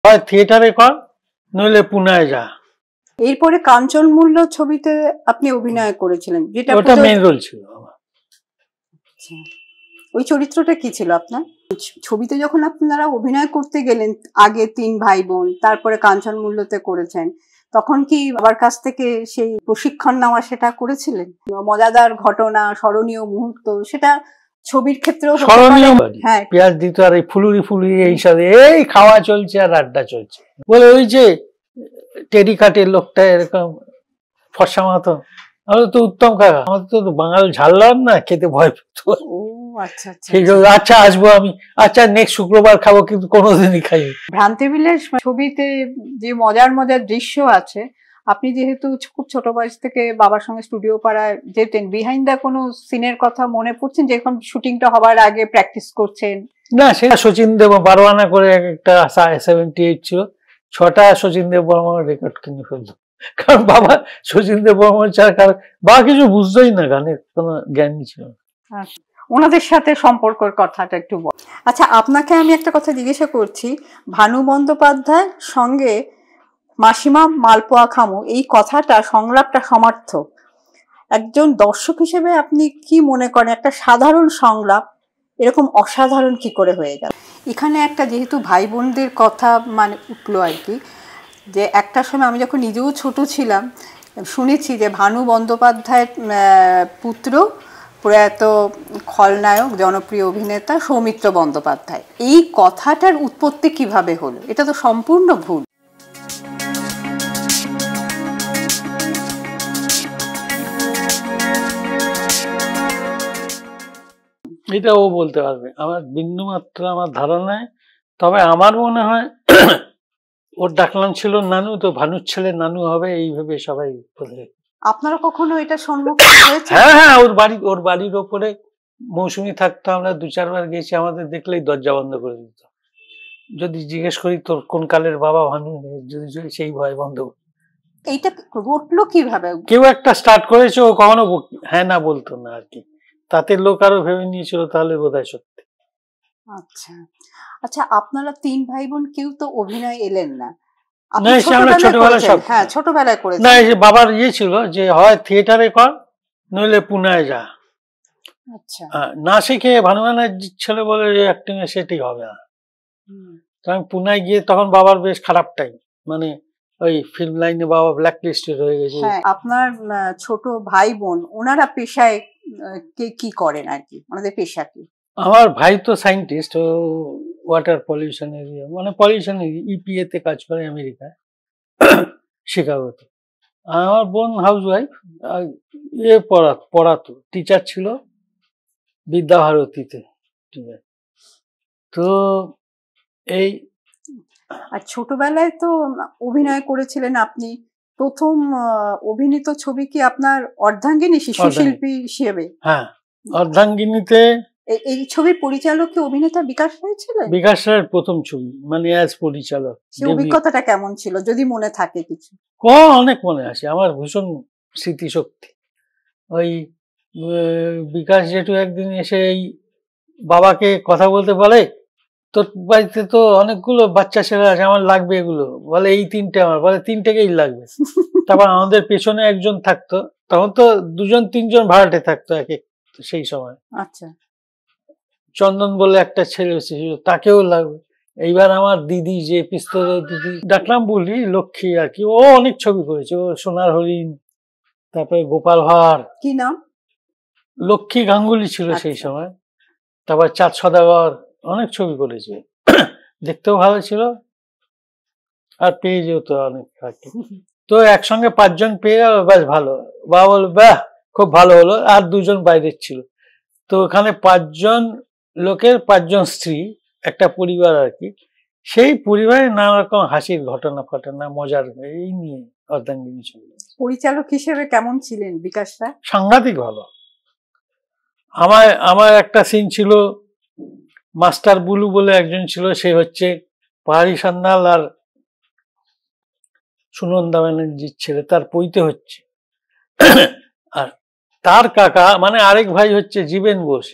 হয় থিয়েটারে কর, নইলে পুনায় যা। এরপরে কাঞ্চন মূল্য ছবিতে আপনি অভিনয় করেছিলেন, যেটা ওটা মেন রোল ছিল আমার। ওই চরিত্রটা কি ছিল আপনার? ছবিতে যখন আপনারা অভিনয় করতে গেলেন, আগে 3 ভাই বোন, তারপরে কাঞ্চন মূল্যতে করেছেন, তখন কি বাবার কাছ থেকে সেই প্রশিক্ষণ নেওয়া সেটা করেছিলেন? মজাদার ঘটনা, স্মরণীয় মুহূর্ত, সেটা ছবির ক্ষেত্রেও স্মরণীয়। হ্যাঁ, পেঁয়াজ দিত আর এই ফুলুরি এই সাথে এই খাওয়া চলছে আর আড্ডা চলছে বলে, ওই যে টেডি কাটের লোকটা এরকম ফর্সা মতো, আমাদের তো উত্তম কাকা, আমাদের তো বাঙাল ঝাড়লাম না, খেতে ভয় পেত। আচ্ছা আসবো আমি, আচ্ছা নেক্সট শুক্রবার খাবো, কিন্তু কোনোদিনই খাই। ভ্রান্তিবিলাস ছবিতে যে মজার মজার দৃশ্য আছে, আপনি যেহেতু খুব ছোট বয়স থেকে বাবার সঙ্গে স্টুডিও পাড়ায় যেতেন, বিহাইন্ড দা কোনো সিনের কথা মনে পড়ছেন, যেরকম শুটিংটা হবার আগে প্র্যাকটিস করছেন? না, সেটা শচীন দেব 12 আনা করে একটা 78 ছিল, 6টা শচীন দেব বর্মনের রেকর্ড কিনে ফেলতো, কারণ বাবা শচীন দেব বর্মন ছাড়া বাবা কিছু বুঝতোই না, গানের কোনো জ্ঞানই ছিল না। ওনাদের সাথে সম্পর্কের কথাটা একটু বল। আচ্ছা, আপনাকে আমি একটা কথা জিজ্ঞাসা করছি, ভানু বন্দ্যোপাধ্যায়ের সঙ্গে মাসিমা মালপোয়া খামু, এই কথাটা, সংলাপটা সমার্থক, একজন দর্শক হিসেবে আপনি কি মনে করেন একটা সাধারণ সংলাপ এরকম অসাধারণ কি করে হয়ে গেল? এখানে একটা যেহেতু ভাই বোনদের কথা মানে উঠলো আর কি, যে একটা সময় আমি যখন নিজেও ছোট ছিলাম শুনেছি যে ভানু বন্দ্যোপাধ্যায়ের পুত্র প্রয়াত খলনায়ক জনপ্রিয় অভিনেতা সৌমিত্র বন্দ্যোপাধ্যায়, এই কথাটার উৎপত্তি কিভাবে হলো? এটা তো সম্পূর্ণ ভুল। এটা ও বলতে পারবে, আমার বিন্দুমাত্র আমার ধারণায়। তবে আমার মনে হয় ওর ডাকনাম ছিল নানু, তো ভানুর ছেলে নানু হবে, এইভাবে সবাই বলে। আপনারা কখনো এটা সম্মুখীন হয়েছে? হ্যাঁ, ওর বাড়ির ওপরে মৌসুমি থাকতো, আমরা 2-4 বার গেছি, আমাদের দেখলেই দরজা বন্ধ করে দিত। যদি জিজ্ঞেস করি তোর কোন কালের বাবা ভানু, যদি সেই ভয় বন্ধ। এইটা ঘটলো কিভাবে? কেউ একটা স্টার্ট করেছে, ও কখনো হ্যাঁ না বলতো না আর কি, তাতে লোক আরো ভেবে নিয়েছিল তাহলে বোধহয় সত্যি। আচ্ছা আচ্ছা, আপনারা 3 ভাই বোন কেউ তো অভিনয় এলেন না? ছোটবেলায় করেছেন। না, বাবার ছিল যে হয় থিয়েটারে কর, নইলে পুনায় যা। আচ্ছা, না শিখে ভানুমানের ছেলে বলে যে অ্যাক্টিং এ সেটি হবে না। আমি পুনায় গিয়ে তখন বাবার বেশ খারাপ টাইম, মানে ওই ফিল্ম লাইনে বাবা ব্ল্যাক লিস্টেড হয়ে গেছে। আপনার ছোট ভাই বোন ওনারা পেশায় কি করেন আর কি, ওনাদের পেশা কি? আমার ভাই তো সায়েন্টিস্ট, ও ওয়াটার পলিউশনের মানে পলিউশন ইপিএ তে কাজ করে আমেরিকায়, শিকাগোতে। আমার বোন হাউস ওয়াইফ, পড়াতো, টিচার ছিল বিদ্যাভারতীতে। ঠিক আছে, তো এই আর ছোটবেলায় তো অভিনয় করেছিলেন আপনি, প্রথম অভিনীত ছবি কি আপনার অর্ধাঙ্গিনী শিশু শিল্পী হিসেবে? হ্যাঁ, অর্ধাঙ্গিনীতে। এই ছবির পরিচালক কি অভিনেতা বিকাশ রায় ছিলেন? বিকাশ রায়ের প্রথম ছবি, মানে অ্যাজ পরিচালক। সেই অভিজ্ঞতাটা কেমন ছিল যদি মনে থাকে কিছু? অনেক মনে আছে, আমার ভীষণ স্মৃতিশক্তি। ওই বিকাশ জেঠু একদিন এসে এই বাবাকে কথা বলতে বলে, তোর বাড়িতে তো অনেকগুলো বাচ্চা ছেলে আছে, আমার লাগবে এগুলো, বলে এই 3টে আমার, বলে 3টেকেই লাগবে। তারপর আমাদের পেছনে একজন থাকতো, তখন তো 2-3জন ভাড়াটে থাকতো এক এক সেই সময়। আচ্ছা, চন্দন বলে একটা ছেলে ছিল, তাকেও লাগবে। এইবার আমার দিদি, যে পিস্তল দিদি ডাকলাম বলি, লক্ষ্মী আর কি, ও অনেক ছবি করেছে, ও সোনার হরিণ, তারপরে গোপাল ভাঁড়, কি নাম, লক্ষ্মী গাঙ্গুলি ছিল সেই সময়, তারপর চাঁদ সদাগর, অনেক ছবি করেছে, দেখতেও ভালো ছিল আর পেয়ে যেত অনেক। তো একসঙ্গে 5 জন পেয়ে গেল, বেশ ভালো। বাবা বল বাহ খুব ভালো হলো, আর 2জন বাইরের ছিল। তো ওখানে 5 জন লোকের 5 জন স্ত্রী, একটা পরিবার আর কি। সেই পরিবারে নানা রকম হাসির ঘটনা মজার, এই নিয়ে অর্ধাঙ্গিনী ছবি। পরিচালক হিসেবে কেমন ছিলেন বিকাশ রায়? সাংঘাতিক ভালো। আমার একটা সিন ছিল, মাস্টার বুলু বলে একজন ছিল, সে হচ্ছে পাহাড়ি সান্যাল আর সুনন্দা ব্যানার্জির ছেলে, তার পৈতে হচ্ছে। আর তার কাকা মানে আরেক ভাই হচ্ছে জীবেন বোস,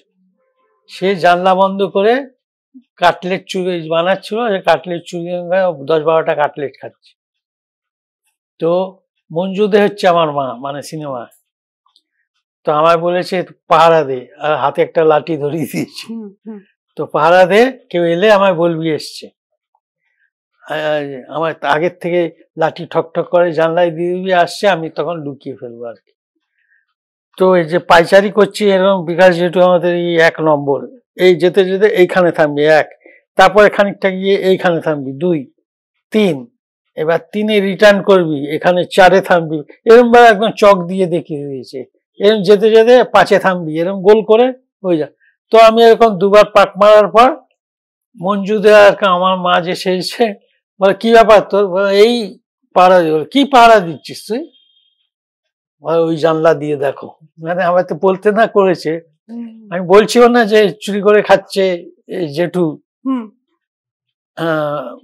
সে জানলা বন্ধ করে কাটলেট চুরি বানাচ্ছিল, কাটলেট চুরি 10-12টা কাটলেট খাচ্ছে। তো মঞ্জু দে হচ্ছে আমার মা, মানে সিনেমা। তো আমায় বলেছে পাহারা দে, আর হাতে একটা লাঠি ধরিয়ে দিয়েছে। তো পাহারা দে, কেউ এলে আমায় বলবি এসছে। আমার আগের থেকে লাঠি ঠক ঠক করে জানলায় দিয়ে দিবি আসছে, আমি তখন লুকিয়ে ফেলবো আর কি। তো এই যে পাইচারি করছি এরকম, বিকাশ যেহেতু আমাদের এই 1 নম্বর, এই যেতে যেতে এইখানে থামবি 1, তারপরে খানিকটা গিয়ে এইখানে থামবি 2, 3, এবার 3-এ রিটার্ন করবি, এখানে 4-এ থামবি, এরকম ভাবে একদম চক দিয়ে দেখিয়ে দিয়েছে। এরকম যেতে যেতে 5-এ থামবি, এরকম গোল করে হয়ে যা। তো আমি এরকম 2বার পাক মারার পর মঞ্জু দে আর আমার মা যে সেছে বলে কি ব্যাপার তোর, এই পাহারা দিল। কি পাহারা দিচ্ছিস তুই? ওই জানলা দিয়ে দেখো। মানে আমার তো বলতে না করেছে, আমি বলছিও না যে চুরি করে খাচ্ছে জেঠু,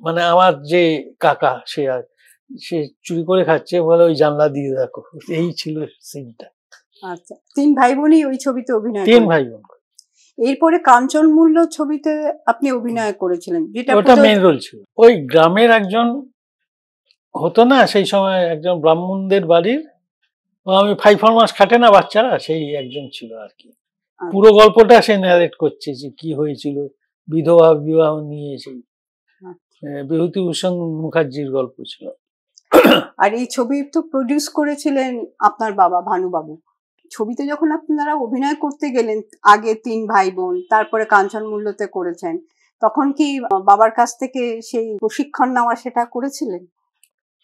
মানে আমার যে কাকা সে চুরি করে খাচ্ছে, বলে ওই জানলা দিয়ে দেখো। এই ছিল সিনটা। আচ্ছা, 3 ভাই বোনই ওই ছবিতে অভিনয় 3 ভাই বোন। এরপরে কাঞ্চন মূল্য ছবিতে আপনি অভিনয় করেছিলেন, যেটা ওটা মেইন রোল ছিল। ওই গ্রামের একজন হতো না সেই সময়, একজন ব্রাহ্মণদের বাড়ির, আমি 5-4 মাস খাটে না বাচ্চারা, সেই একজন ছিল আর কি। পুরো গল্পটা সে ন্যারেট করছে যে কি হয়েছিল, বিধবা বিবাহ নিয়ে, সেই বিভূতিভূষণ মুখার্জির গল্প ছিল। আর এই ছবি তো প্রডিউস করেছিলেন আপনার বাবা ভানুবাবু। ছবিতে যখন আপনারা অভিনয় করতে গেলেন, আগে 3 ভাই বোন, তারপরে কাঞ্চন মূল্যতে করেছেন, তখন কি বাবার কাছ থেকে সেই প্রশিক্ষণ নেওয়া সেটা করেছিলেন?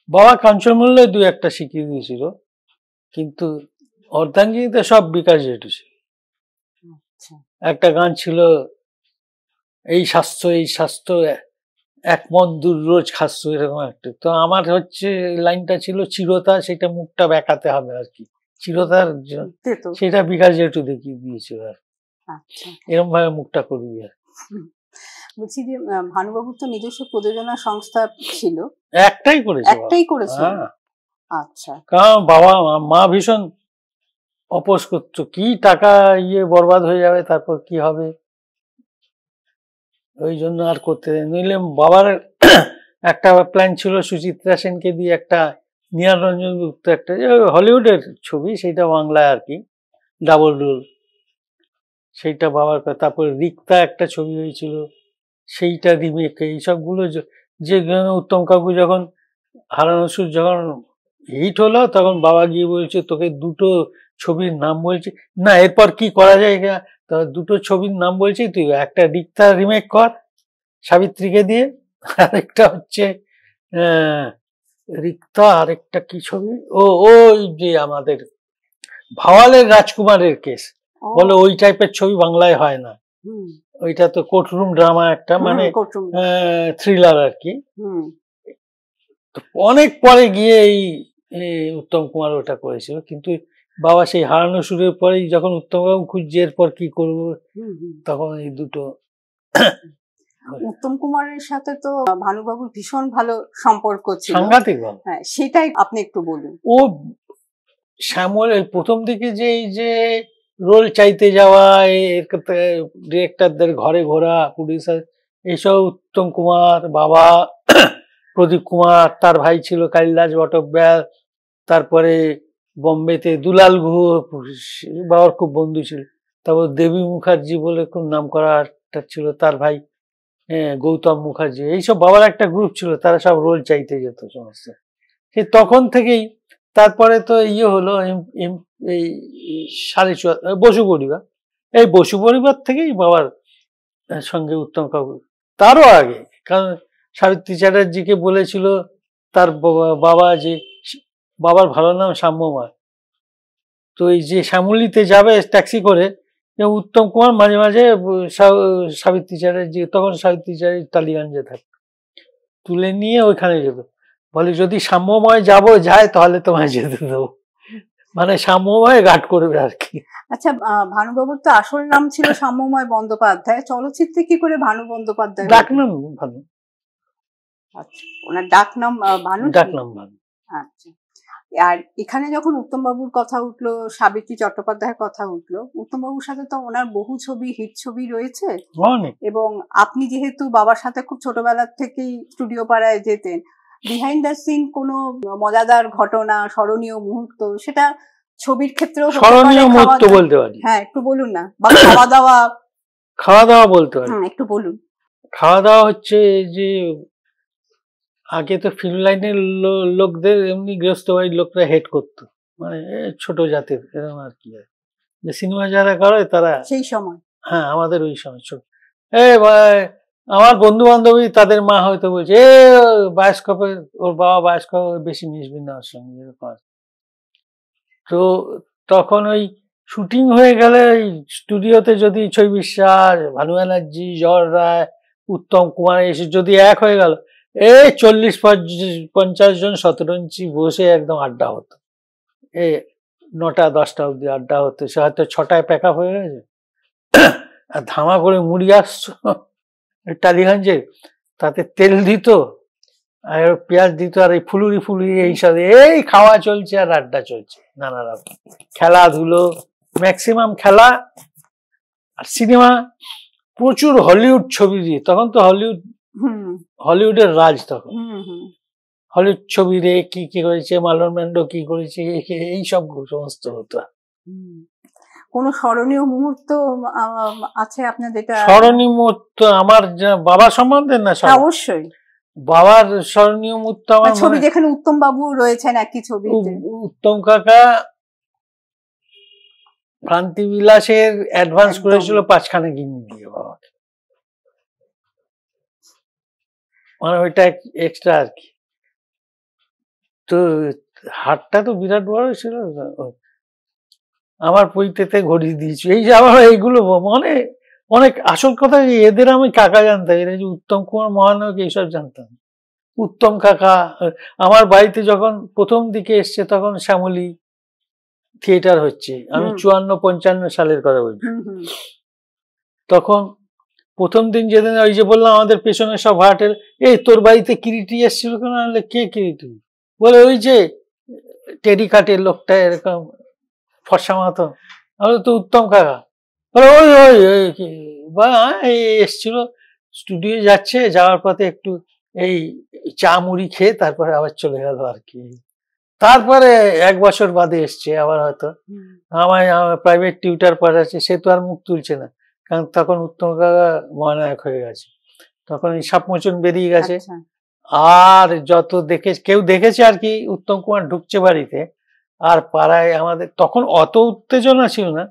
বাবা কাঞ্চন মূল্য 2-1টা শিখিয়ে দিয়েছিল, কিন্তু অর্ধাঙ্গিনীতে সব বিকাশ জেঠু ছিল। একটা গান ছিল, এই স্বাস্থ্য 1 মন দূর রোজ খাস্য, এরকম একটা। তো আমার হচ্ছে লাইনটা ছিল চিরতা, সেটা মুখটা বেঁকাতে হবে আর কি, চিরতার সেটা বিকাশ জেঠু দেখিয়ে দিয়েছিল আর এরকম ভাবে মুখটা করবি আর। বলছি যে ভানুবাবুর তো নিজস্ব প্রযোজনা সংস্থা ছিল? একটাই করেছে। আচ্ছা, কারণ বাবা মা ভীষণ অপোজ করতো, কি টাকা বরবাদ হয়ে যাবে, তারপর কি হবে, ওই জন্য আর করতে দেয়। নইলে বাবার একটা প্ল্যান ছিল সুচিত্রা সেনকে দিয়ে একটা নিহাররঞ্জন গুপ্ত, একটা হলিউডের ছবি, সেটা বাংলায় আর কি, ডাবল রোল, সেইটা বাবার। তারপরে রিক্তা একটা ছবি হয়েছিল, সেইটা রিমেক। এইসবগুলো যে উত্তম কাকু যখন হারানো সুর যখন হিট হলো, তখন বাবা গিয়ে বলছে তোকে 2টো ছবির নাম বলছি, না এরপর কি করা যায়, 2টো ছবির নাম বলছি, তুই একটা রিক্তা রিমেক কর সাবিত্রীকে দিয়ে, আরেকটা হচ্ছে রিক্তা, আরেকটা কি ছবি, ওই যে আমাদের ভাওয়ালের রাজকুমারের কেস, বলে ওই টাইপের ছবি বাংলায় হয় না, ওইটা তো কোর্টরুম ড্রামা একটা, মানে থ্রিলার আর কি। অনেক পরে গিয়ে এই উত্তম কুমার ওটা করেছিল, কিন্তু বাবা সেই হারানো সুরের পরেই যখন উত্তম বাবু খুঁজছে এরপর কি করবো, তখন এই 2টো। উত্তম কুমারের সাথে তো ভানুবাবুর ভীষণ ভালো সম্পর্ক ছিল, সাংঘাতিক ভালো। হ্যাঁ, সেটাই আপনি একটু বলুন। ও শ্যামল প্রথম দিকে যে রোল চাইতে যাওয়া, ডিরেক্টরদের ঘরে ঘোরা, প্রডিউসার, এইসব উত্তম কুমার, বাবা প্রদীপ কুমার, তার ভাই ছিল কালিদাস বটব্যাল, তারপরে বোম্বেতে দুলাল গুহ, বাবার খুব বন্ধু ছিল। তারপর দেবী মুখার্জি বলে খুব নাম করা একটা ছিল, তার ভাই গৌতম মুখার্জি, এইসব বাবার একটা গ্রুপ ছিল, তারা সব রোল চাইতে যেত সমস্ত। সে তখন থেকেই, তারপরে তো হলো এই 4.5 বসু পরিবার, এই বসু পরিবার থেকেই বাবার সঙ্গে উত্তম কাকু, তারও আগে, কারণ সাবিত্রী চ্যাটার্জিকে বলেছিল তার বাবা, যে বাবার ভালো নাম শ্যাম্যময়, তো এই যে শ্যামলীতে যাবে ট্যাক্সি করে, উত্তম কুমার মাঝে মাঝে সাবিত্রী চ্যাটার্জি, তখন সাবিত্রী চ্যাটার্জি টালিগঞ্জে থাকতো, তুলে নিয়ে ওইখানে যেত, বলে যদি শ্যাম্যময় যায় তাহলে তোমায় যেতে দেবো, মানে শ্যাম্যময় গার্ড করবে আর কি। আচ্ছা, ভানুবাবুর তো আসল নাম ছিল শ্যাম্যময় বন্দ্যোপাধ্যায়, চলচ্চিত্রে কি করে ভানু বন্দ্যোপাধ্যায়? ডাকনাম ভানু। আচ্ছা, ওনার ডাকনাম ভানু। ডাকনাম ভানু। আচ্ছা, আর এখানে যখন উত্তম বাবুর কথা উঠলো, সাবিত্রী চট্টোপাধ্যায়ের কথা উঠলো, উত্তম বাবুর সাথে তো ওনার বহু ছবি, হিট ছবি রয়েছে। অনেক। এবং আপনি যেহেতু বাবার সাথে খুব ছোটবেলা থেকেই স্টুডিও পাড়ায় যেতেন, বিহাইন্ড দ্য সিন কোনো মজাদার ঘটনা, স্মরণীয় মুহূর্ত, সেটা ছবির ক্ষেত্রেও হতে পারে, স্মরণীয় মুহূর্ত খাওয়া-দাওয়া- বলতে পারি, হ্যাঁ একটু বলুন না, বা খাওয়া দাওয়া, খাওয়া দাওয়া বলতে পারি। একটু বলুন। খাওয়া দাওয়া হচ্ছে যে আগে তো ফিল্ম লাইনের লোকদের এমনি গৃহস্থ বাড়ির লোকরা হেড করতো, মানে ছোট জাতের এরকম আর কি, যে সিনেমা যারা করে তারা সেই সময় হ্যাঁ আমাদের ওই সময় ছোট ভাই, আমার বন্ধু বান্ধবী তাদের মা হয়তো বলছে বায়োস্কোপে ওর বাবা বায়োস্কোপে বেশি মিশবি না ওর সঙ্গে, এরকম। তো তখন ওই শুটিং হয়ে গেলে ওই স্টুডিওতে যদি ছবি বিশ্বাস, ভানু ব্যানার্জি, জহর রায়, উত্তম কুমার এসে যদি এক হয়ে গেল, 40-50 জন 17 ইঞ্চি বসে একদম আড্ডা হতো, 9টা-10টা অব্দি আড্ডা হতো। সে হয়তো 6টায় প্যাক আপ হয়ে গেছে, আর ধামা করে মুড়ি আসছো টালিগঞ্জে, তাতে তেল দিত আর পেঁয়াজ দিত, আর এই ফুলুরি এইসব এই খাওয়া চলছে আর আড্ডা চলছে, নানা রকম খেলাধুলো, ম্যাক্সিমাম খেলা আর সিনেমা। প্রচুর হলিউড ছবি দিয়ে, তখন তো হলিউডের রাজ, তখন হলিউড ছবি রে কি কি করেছে, মার্লন ব্র্যান্ডো কি করেছে, এই সব সমস্ত হতো। কোন স্মরণীয় মুহূর্ত আছে আপনার যেটা স্মরণীয় মুহূর্ত আমার বাবা সম্বন্ধে? না অবশ্যই বাবার স্মরণীয় মুহূর্ত আমার ছবি যেখানে উত্তম বাবু রয়েছেন একই ছবিতে। উত্তম কাকা ভ্রান্তি বিলাসের অ্যাডভান্স করেছিল 5খানা গিনি দিয়ে বাবাকে, মানে ওইটা এক্সট্রা আর কি। তো হাটটা তো বিরাট বড় ছিল, আমার পৈতেতে ঘড়ি দিয়েছি, এই যে আমার এইগুলো মানে অনেক। আসল কথা এদের আমি কাকা জানতাম, এরা যে উত্তম কুমার মহানায়ক এইসব জানতাম। উত্তম কাকা আমার বাড়িতে যখন প্রথম দিকে এসছে তখন শ্যামলী থিয়েটার হচ্ছে, আমি 54-55 সালের কথা বলছি। তখন প্রথম দিন যেদিন ওই যে বললাম আমাদের পেছনে সব ভাড়াটের, তোর বাড়িতে কিরিটি এসছিল কেন? কে কিরিটি? বলে ওই যে টেডি কাটের লোকটা, এরকম ফর্সা মতো। আমি তো উত্তম কাকা। বলে ওই ওই এসছিল, স্টুডিও যাচ্ছে, যাওয়ার পথে একটু এই চা মুড়ি খেয়ে তারপরে আবার চলে গেল আর কি। তারপরে 1 বছর বাদে এসছে আবার, হয়তো আমার প্রাইভেট টিউটার পাঠাচ্ছে, সে তো আর মুখ তুলছে না, কারণ তখন উত্তম কাকা মহানায়ক হয়ে গেছে, তখন এই সাপমোচন বেরিয়ে গেছে। আর যত কেউ দেখেছে আর কি উত্তম কুমার ঢুকছে বাড়িতে, আর পাড়ায় আমাদের তখন অত উত্তেজনা ছিল না,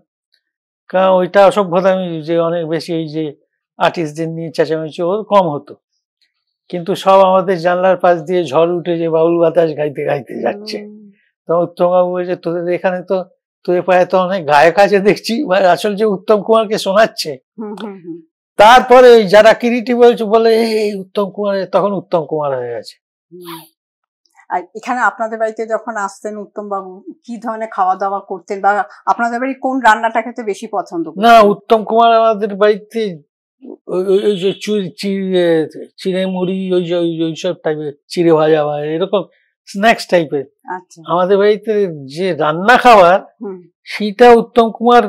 কারণ ওইটা অসভ্যতা যে অনেক বেশি এই যে আর্টিস্টদের নিয়ে চেঁচামেচি কম হতো, কিন্তু সব আমাদের জানলার পাশ দিয়ে ঝড় উঠে যে বাউল বাতাস গাইতে গাইতে যাচ্ছে। তো উত্তম বাবু বলছে তোদের এখানে তো তোদের পায়ে তো অনেক গায়ক আছে দেখছি, আসলে যে উত্তম কুমারকে শোনাচ্ছে। তারপরে যারা কিরিটি বলছে বলে এই উত্তম কুমার, তখন উত্তম কুমার হয়ে গেছে। আর এখানে আপনাদের বাড়িতে যখন আসতেন উত্তম বাবু, কি ধরনের খাওয়া দাওয়া করতেন, বা আপনাদের বাড়ি কোন রান্নাটা খেতে বেশি পছন্দ করতেন? না, উত্তম কুমার আমাদের বাড়িতে ওই যে চিড়ে মুড়ি, ওই সব টাইপের, চিড়ে ভাজা বা এরকম স্ন্যাক্স টাইপের। আমাদের বাড়িতে যে রান্না খাবার সেটা উত্তম কুমার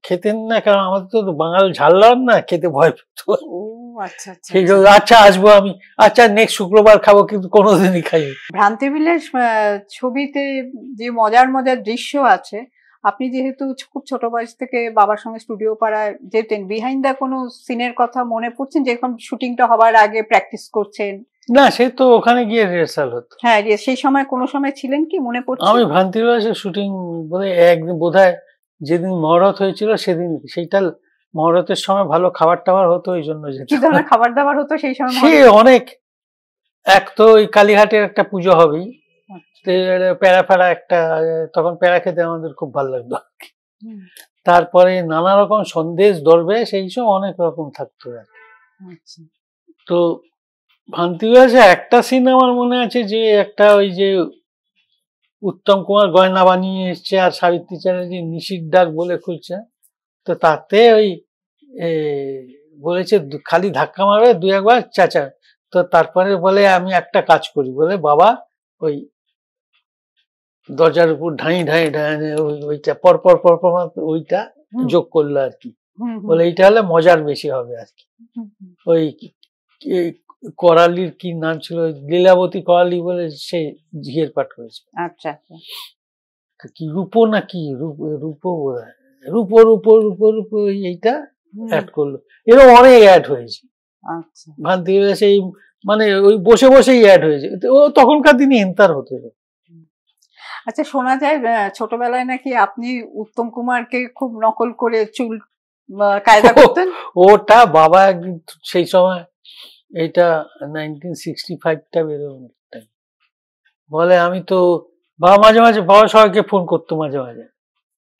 খেতেন না, কারণ আমাদের তো বাঙাল ঝাল রান্না খেতে ভয় পেত। সেই জন্য আচ্ছা আসবো আমি, আচ্ছা নেক্সট শুক্রবার খাবো, কিন্তু কোনোদিনই খাই। ভ্রান্তি বিলাস ছবিতে যে মজার মজার দৃশ্য আছে, আপনি যেহেতু খুব ছোট বয়স থেকে বাবার সঙ্গে স্টুডিও পাড়ায় যেতেন, বিহাইন্ড দা কোনো সিনের কথা মনে পড়ছেন, যেরকম শুটিংটা হবার আগে প্র্যাকটিস করছেন? না, সে তো ওখানে গিয়ে রিহার্সাল হতো। হ্যাঁ, সেই সময় কোনো সময় ছিলেন কি মনে পড়ছে? আমি ভ্রান্তি বিলাসের শুটিং একদিন বোধহয় যেদিন মহরত হয়েছিল সেদিন, সেইটা মহরতের সময় ভালো খাবার টাবার হতো, ওই জন্য। কি ধরনের খাবার দাবার হতো সেই সময়? সে অনেক, এক তো ওই কালীঘাটের একটা পুজো হবেই, প্যারা ফেরা একটা, তখন প্যারা খেতে আমাদের খুব ভালো লাগতো। তারপরে নানা রকম সন্দেশ দরবেশ এইসব অনেক রকম থাকতো। তো ভ্রান্তি বিলাসে একটা সিন আমার মনে আছে, যে একটা ওই যে উত্তম কুমার গয়না বানিয়ে এসছে আর সাবিত্রী চ্যাটার্জি নিশির ডাক বলে খুলছে, তো তাতে ওই বলেছে খালি ধাক্কা মারবে 2-1 বার চাচা, তো তারপরে বলে আমি একটা কাজ করি, বলে বাবা ওই দরজার উপর ঢাই ঢাই ঢাই ওইটা পরপর পরপর ওইটা যোগ করলো আর কি, বলে এইটা হলে মজার বেশি হবে আর কি। ওই করালির কি নাম ছিল, লীলাবতী করালি বলে সে ঝিয়ের পাঠ করেছে। আচ্ছা কি রূপো না কি রূপো বোধহয়, রূপো রূপো রূপো রূপো এইটা অ্যাড করলো। এরকম অনেক অ্যাড হয়েছে। আচ্ছা ভান্তি সেই মানে ওই বসে বসেই অ্যাড হয়েছে। ও তখনকার দিনে এন্তার হতে। আচ্ছা, শোনা যায় ছোটবেলায় নাকি আপনি উত্তম কুমারকে খুব নকল করে চুল কায়দা করতেন। ওটা বাবা একদিন সেই সময়, এটা 1965টা বেরোনো, বলে আমি তো বাবা মাঝে মাঝে বাবা সবাইকে ফোন করতো মাঝে মাঝে,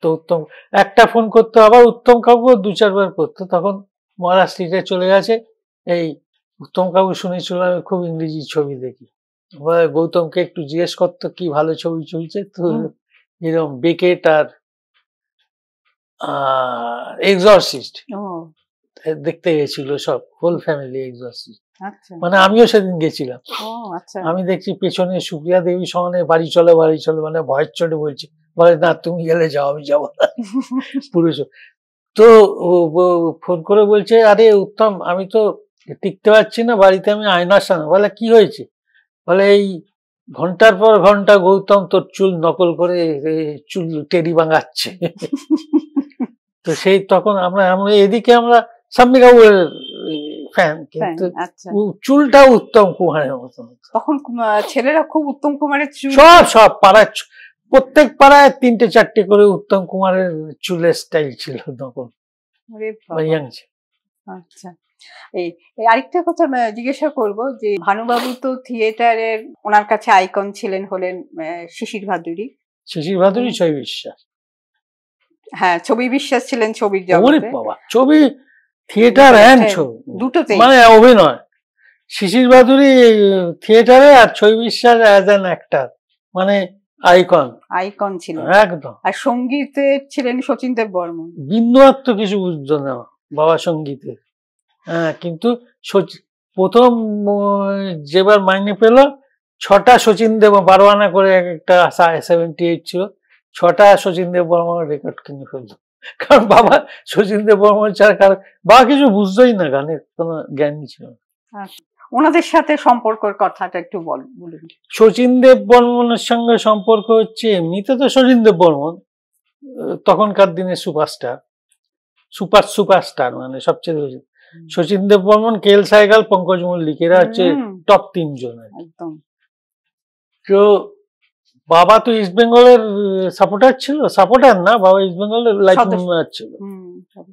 তো উত্তম একটা ফোন করতো, আবার উত্তম কাকু 2-4 বার করতো। তখন মহারাজ স্ট্রিটে চলে গেছে, এই উত্তম কাকু শুনেছিল আমি খুব ইংরেজি ছবি দেখি, গৌতমকে একটু জিজ্ঞেস করতো কি ভালো ছবি চলছে, তো এরকম বেকেট আর এক্সরসিস্ট দেখতে গেছিল সব, হোল ফ্যামিলি এক্সরসিস্ট। মানে আমিও সেদিন গেছিলাম। আমি দেখছি পেছনে সুপ্রিয়া দেবী সমানে বাড়ি চলো বাড়ি চলো, মানে ভয়ের চোটে বলছি, বলে না তুমি গেলে যাও আমি যাবো না পুরুষ। তো ফোন করে বলছে আরে উত্তম আমি তো টিকতে পারছি না বাড়িতে, আমি আয়নার সামনে। বলে কি হয়েছে? বলে এই ঘন্টার পর ঘন্টা গৌতম তোর চুল নকল করে চুল টেরি বাঙাচ্ছে তো সেই তখন আমরা এদিকে আমরা শাম্মী কাপুরের ফ্যান, কিন্তু চুলটা উত্তম কুমারের মতন। তখন ছেলেরা খুব উত্তম কুমারের চুল, সব পাড়ায় প্রত্যেক পাড়ায় 3-4টে করে উত্তম কুমারের চুলের স্টাইল ছিল তখন। আচ্ছা, এই আরেকটা কথা জিজ্ঞাসা করব যে ভানুবাবু তো থিয়েটারের ওনার কাছে আইকন ছিলেন, হলেন শিশির ভাদুরী। শিশির ভাদুরী, ছবি বিশ্বাস। হ্যাঁ, ছবি বিশ্বাস ছিলেন ছবির জগতে। বাবা ছবি, থিয়েটার এন্ড ছবি দুটোতেই মানে অভিনয়। শিশির ভাদুরী থিয়েটারে আর ছবি বিশ্বাস অ্যাজ অ্যান অ্যাক্টর, মানে আইকন ছিল একদম। আর সঙ্গীতে ছিলেন শচীন দেব বর্মন। বিন্দুমাত্র কিছু বুঝতো না বাবা সঙ্গীতে। হ্যাঁ, কিন্তু প্রথম যেবার মাইনে পেল 6টা শচীন দেব 12 আনা করে একটা 78 ছিল, 6টা শচীন দেব বর্মনের রেকর্ড কিনে ফেলতো। কারণ বাবা শচীন দেব বর্মন ছাড়া কারণ বাবা কিছু বুঝতোই না, গানের কোনো জ্ঞানই ছিল না। ওনাদের সাথে সম্পর্কের কথাটা একটু বলুন। শচীন দেব বর্মনের সঙ্গে সম্পর্ক হচ্ছে, এমনিতে তো শচীন দেব বর্মন তখনকার দিনে সুপারস্টার মানে সবচেয়ে। শচীন দেব বর্মন, কেএল সাইগাল, পঙ্কজ মল্লিক, এরা হচ্ছে টপ 3 জন একদম। তো বাবা তো ইস্ট বেঙ্গলের সাপোর্টার না, বাবা ইস্ট বেঙ্গলের লাইফ মেম্বার ছিল,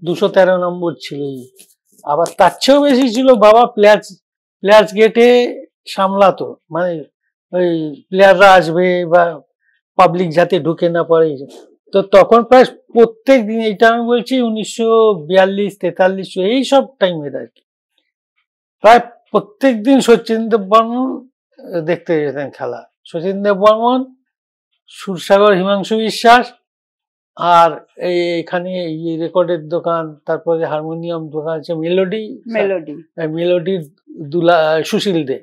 213 নম্বর ছিল। আবার তার চেয়েও বেশি ছিল, বাবা প্লেয়ার্স গেটে সামলাতো, মানে ওই প্লেয়াররা আসবে বা পাবলিক যাতে ঢুকে না পড়ে। তো তখন প্রায় প্রত্যেক দিন, এইটা আমি বলছি 1942-43 এইসব টাইমের আর কি, প্রায় প্রত্যেক দিন শচীন দেব বর্মন দেখতে যেতেন খেলা। শচীন দেব বর্মন, সুরসাগর হিমাংশু বিশ্বাস, আর এখানে রেকর্ডের দোকান, তারপরে হারমোনিয়াম দোকান আছে মেলোডির সুশীল দে,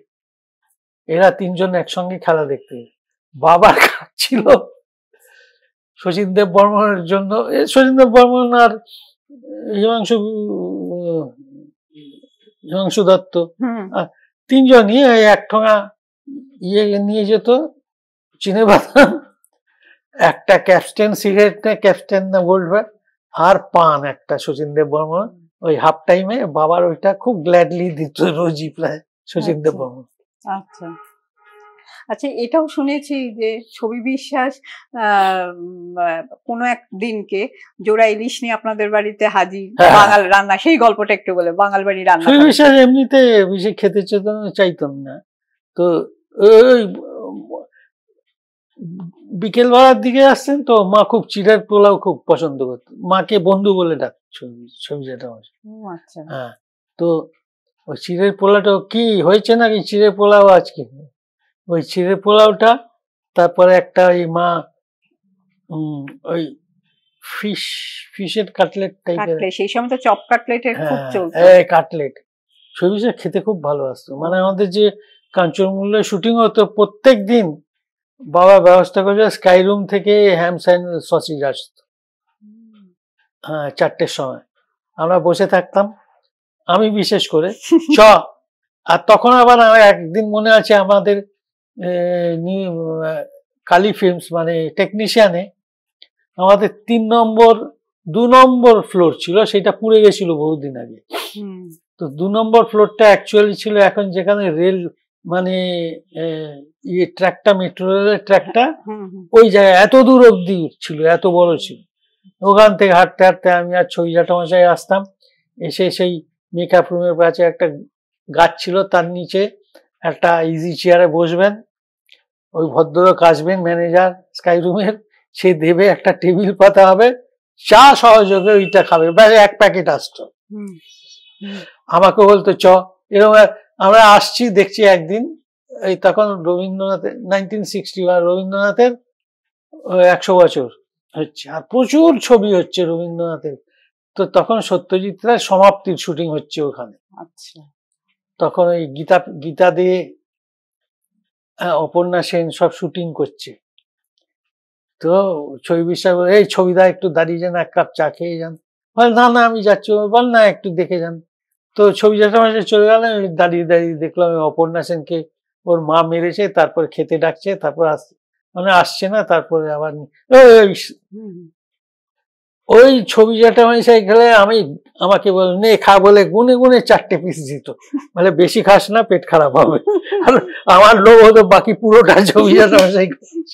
এরা 3 জন একসঙ্গে খেলা দেখতে। বাবার কাজ ছিল শচীন দেব বর্মনের জন্য, শচীন দেব বর্মন আর হিমাংশু দত্ত 3 জনই এক ঠোঙা নিয়ে যেত চিনে বাদাম, একটা ক্যাপস্টেন সিগারেট না ক্যাপস্টেন না বলবে, আর পান একটা শচীন দেব বর্মন। ওই হাফ টাইমে বাবার ওইটা খুব গ্ল্যাডলি দিত রোজই প্রায় শচীন দেব বর্মন। আচ্ছা আচ্ছা, এটাও শুনেছি যে ছবি বিশ্বাস কোনো এক দিনকে জোড়া ইলিশ নিয়ে আপনাদের বাড়িতে হাজির, বাঙাল রান্না, সেই গল্পটা একটু বলে। বাঙাল বাড়ি রান্না। ছবি বিশ্বাস এমনিতে বেশি খেতে চাইতাম না, তো ওই বিকেল বেলার দিকে আসছেন তো মা খুব চিড়ের পোলাও খুব পছন্দ করতো, মাকে বন্ধু বলে ডাক ছবি যেটা। হ্যাঁ, তো ওই চিড়ের পোলাওটা কি হয়েছে নাকি চিড়ের পোলাও আজকে, ওই চিড়ের পোলাওটা, তারপরে একটা ওই মা ওই ফিশের কাটলেট টাইপের, সেই সময় তো চপ কাটলেটের খুব চলতো। কাটলেট ছবি খেতে খুব ভালো আসতো। মানে আমাদের যে কাঞ্চনমূল্যে শুটিং হতো প্রত্যেক দিন বাবা ব্যবস্থা করেছে, স্কাই রুম থেকে হ্যামস অ্যান্ড সসেজ আসতো। হ্যাঁ, 4টের সময় আমরা বসে থাকতাম, আমি বিশেষ করে চ। আর তখন আবার আমার একদিন মনে আছে আমাদের কালী ফিল্মস মানে টেকনিশিয়ানে আমাদের 2 নম্বর ফ্লোর ছিল, সেটা পুড়ে গেছিল বহুদিন আগে। তো 2 নম্বর ফ্লোরটা অ্যাকচুয়ালি ছিল এখন যেখানে রেল মানে ইয়ে ট্র্যাকটা, মেট্রো রেলের ট্র্যাকটা, ওই জায়গায় এত দূর অব্দি ছিল, এত বড় ছিল। ওখান থেকে হাঁটতে হাঁটতে আমি আর ছবি জ্যাঠামশাই আসতাম, এসে সেই মেকআপ রুমের কাছে একটা গাছ ছিল, তার নিচে একটা ইজি চেয়ারে বসবেন, ওই ভদ্রলোক আসবেন ম্যানেজার স্কাই রুমের, সে দেবে একটা টেবিল পাতা হবে, চা সহযোগে ওইটা খাবে, ব্যাস 1 প্যাকেট আসতো। আমাকে বলতো চ। এরকম আমরা আসছি দেখছি একদিন, এই তখন রবীন্দ্রনাথের 1961 রবীন্দ্রনাথের 100 বছর হচ্ছে, আর প্রচুর ছবি হচ্ছে রবীন্দ্রনাথের। তো তখন সত্যজিৎ রায় সমাপ্তির শুটিং হচ্ছে ওখানে। আচ্ছা, তখন ওই গীতা দিয়ে অপর্ণা সেন সব শুটিং করছে। তো ছবি বিশ্বাস বলে, এই ছবিদা একটু দাঁড়িয়ে যান, 1 কাপ চা খেয়ে যান। বল না না আমি যাচ্ছি। বল না একটু দেখে যান। তো ছবি জ্যাঠামশাই চলে গেল, দাঁড়িয়ে দাঁড়িয়ে দেখলাম অপর্ণা সেনকে ওর মা মেরেছে, তারপরে খেতে ডাকছে, তারপর মানে আসছে না, তারপরে আবার ওই ছবি জ্যাঠামশাই খেলে আমাকে বলে নে খা বলে গুনে গুনে 4টে পিস দিত, মানে বেশি খাস না পেট খারাপ হবে। আর আমার লোভ হতো বাকি পুরোটা ছবি জ্যাঠামশাই।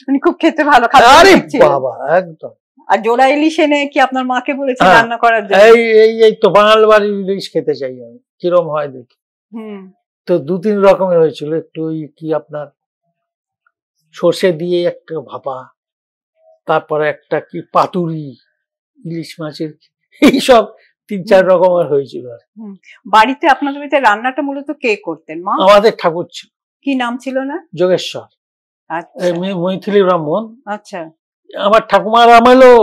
উনি খুব খেতে ভালো খাবার। আরে বাবা একদম। আর জোড়া ইলিশ এনে কি আপনার মাকে বলেছে রান্না করার জন্য? এই তো বাঙাল বাড়ির ইলিশ খেতে চাই আমি, কিরম হয় দেখি। তো 2-3 রকমের হয়েছিল, একটু ওই কি আপনার সর্ষে দিয়ে একটা ভাপা, তারপরে একটা কি পাতুরি, ইলিশ মাছের, এইসব 3-4 রকমের হয়েছিল। বাড়িতে আপনাদের বাড়িতে রান্নাটা মূলত কে করতেন? মা? আমাদের ঠাকুর ছিল। কি নাম ছিল না? যোগেশ্বর। আচ্ছা, মৈথিলী ব্রাহ্মণ। আচ্ছা। আমার ঠাকুমার আমলেও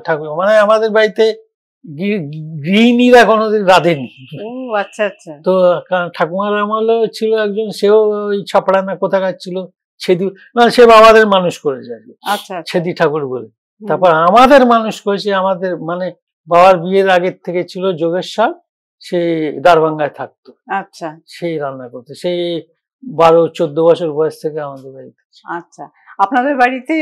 ঠাকুর, মানে আমাদের বাড়িতে গৃহিণীরা কোনোদিন রাঁধেনি। ও আচ্ছা আচ্ছা। তো ঠাকুমার আমলেও ছিল একজন, সেও ওই ছাপড়া না কোথাকার ছিল, ছেদি, মানে সে আমাদের মানুষ করেছে আর কি, ছেদি ঠাকুর বলে। তারপর আমাদের মানুষ করেছে, আমাদের মানে বাবার বিয়ের আগের থেকে ছিল যোগেশ্বর, সে দারভাঙ্গায় থাকতো। আচ্ছা, সেই রান্না করতো, সেই 12-14 বছর বয়স থেকে আমাদের বাড়িতে। আচ্ছা, আপনাদের বাড়িতে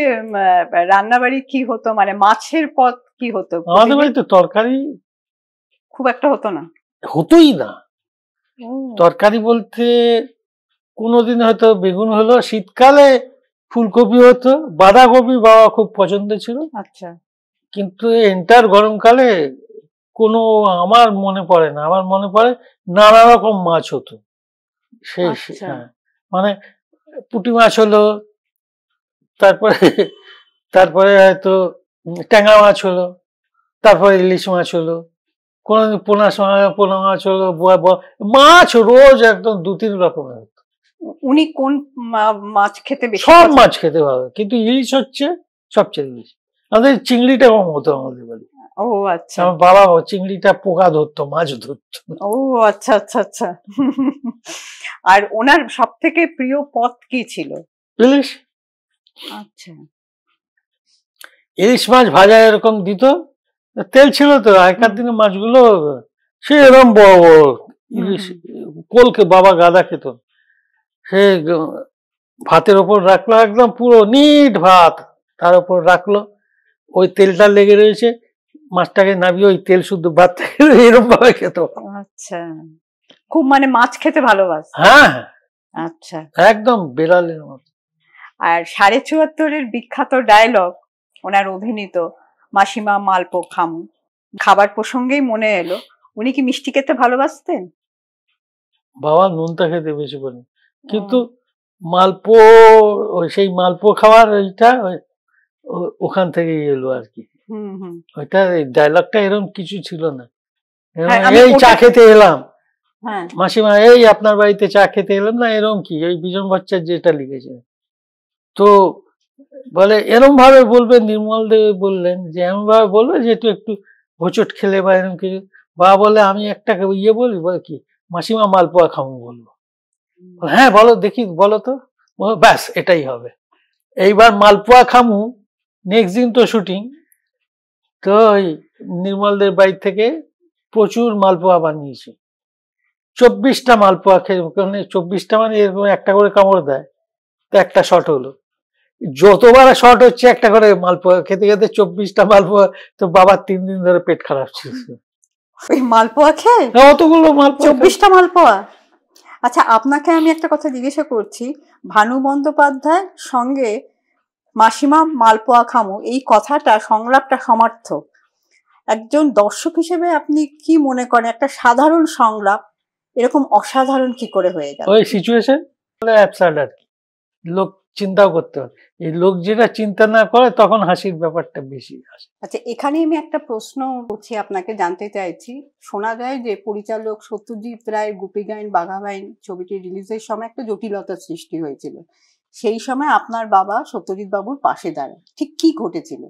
রান্না বাড়ি কি হতো, মানে মাছের পদ কি হতো? আমাদের বাড়িতে তরকারি খুব একটা হতো না, হতোই না। তরকারি বলতে কোনোদিন হয়তো বেগুন হলো, শীতকালে ফুলকপি হতো, বাঁধাকপি বাবা খুব পছন্দ ছিল। আচ্ছা, কিন্তু এন্টার গরমকালে কোনো, আমার মনে পড়ে না, আমার মনে পড়ে নানা রকম মাছ হতো। সেই মানে পুঁটি মাছ হলো, তারপরে হয়তো ট্যাংরা মাছ হলো, তারপরে ইলিশ মাছ হলো, কোনদিন পোনা মাছ হলো, মাছ রোজ একদম 2-3 রকমের হতো। উনি কোন মাছ খেতে বেশি? সব মাছ খেতে ভালো, কিন্তু ইলিশ হচ্ছে সবচেয়ে বেশি। আমাদের চিংড়িটা কম হতো আমাদের বাড়ি। ও আচ্ছা। আমার বাবা চিংড়িটা পোকা ধরতো, মাছ ধরতো। ও আচ্ছা আচ্ছা আচ্ছা। আর ওনার সব থেকে প্রিয় পদ কি ছিল? ইলিশ। আচ্ছা, ইলিশ মাছ ভাজা এরকম দিত, তেল ছিল তো আগেকার দিনে মাছগুলো, সে এরকম বড় বড় ইলিশ, কোলকে বাবা গাদা খেত। সে ভাতের ওপর রাখলো, একদম পুরো নিট ভাত, তার উপর রাখলো, ওই তেলটা লেগে রয়েছে, মাছটাকে নামিয়ে ওই তেল শুদ্ধ ভাত এরকম ভাবে খেত। আচ্ছা, খুব মানে মাছ খেতে ভালোবাস? হ্যাঁ, আচ্ছা, একদম বেড়ালের মতো। আর 74.5-এর বিখ্যাত ডায়লগ ওনার অভিনীত মাসিমা মালপো খামু, খাবার প্রসঙ্গেই মনে এলো, উনি কি মিষ্টি খেতে ভালোবাসতেন? বাবা নোনতা খেতে বেশি করে, কিন্তু মালপো, সেই মালপো খাওয়ার ওইটা ওখান থেকে এলো আর কি। ওইটা ডায়লগটা এরকম কিছু ছিল না, এই চা খেতে এলাম মাসিমা, এই আপনার বাড়িতে চা খেতে এলাম না, এরকম কি, এই বিজন ভট্টাচার্য যেটা লিখেছে। তো বলে এরম ভাবে বলবে, নির্মল দেব বললেন যে এমন ভাবে বলবে যে একটু হোঁচট খেলে বা এরকম কিছু। বাবা বলে আমি একটা ইয়ে বলি, বলে কি, মাসিমা মালপোয়া খাবো বলবো। হ্যাঁ বলো দেখি, বলো তো, ব্যাস এটাই হবে। এইবার মালপোয়া খামু, নেক্সট দিন তো শুটিং, তো ওই নির্মলদের বাড়ি থেকে প্রচুর মালপোয়া বানিয়েছি। 24টা মালপোয়া খেয়ে, 24টা মানে এরকম একটা করে কামড় দেয়, তো একটা শট হলো। যতবার শট হচ্ছে একটা করে মালপোয়া খেতে খেতে 24টা মালপোয়া, তো বাবার 3 দিন ধরে পেট খারাপ ছিল। ওই মালপোয়া খেয়ে অতগুলো মালপোয়া 24টা মালপোয়া। আচ্ছা, আপনাকে আমি একটা কথা জিজ্ঞাসা করছি, ভানু বন্দ্যোপাধ্যায় সঙ্গে মাসিমা মালপোয়া খামু এই কথাটা, সংলাপটা সমার্থক। একজন দর্শক হিসেবে আপনি কি মনে করেন একটা সাধারণ সংলাপ এরকম অসাধারণ কি করে হয়ে গেল? ওই সিচুয়েশন অ্যাবসার্ড আর কি, লোক চিন্তাও করতে হয়। এই লোক যেটা চিন্তা না করে তখন হাসির ব্যাপারটা বেশি আসে। আচ্ছা, এখানে আমি একটা প্রশ্ন করছি, আপনাকে জানতে চাইছি। শোনা যায় যে পরিচালক সত্যজিৎ রায়ের গোপী গাইন বাঘা বাইন ছবিটি রিলিজের সময় একটা জটিলতার সৃষ্টি হয়েছিল। সেই সময় আপনার বাবা সত্যজিৎ বাবুর পাশে দাঁড়ায়, ঠিক কি ঘটেছিল?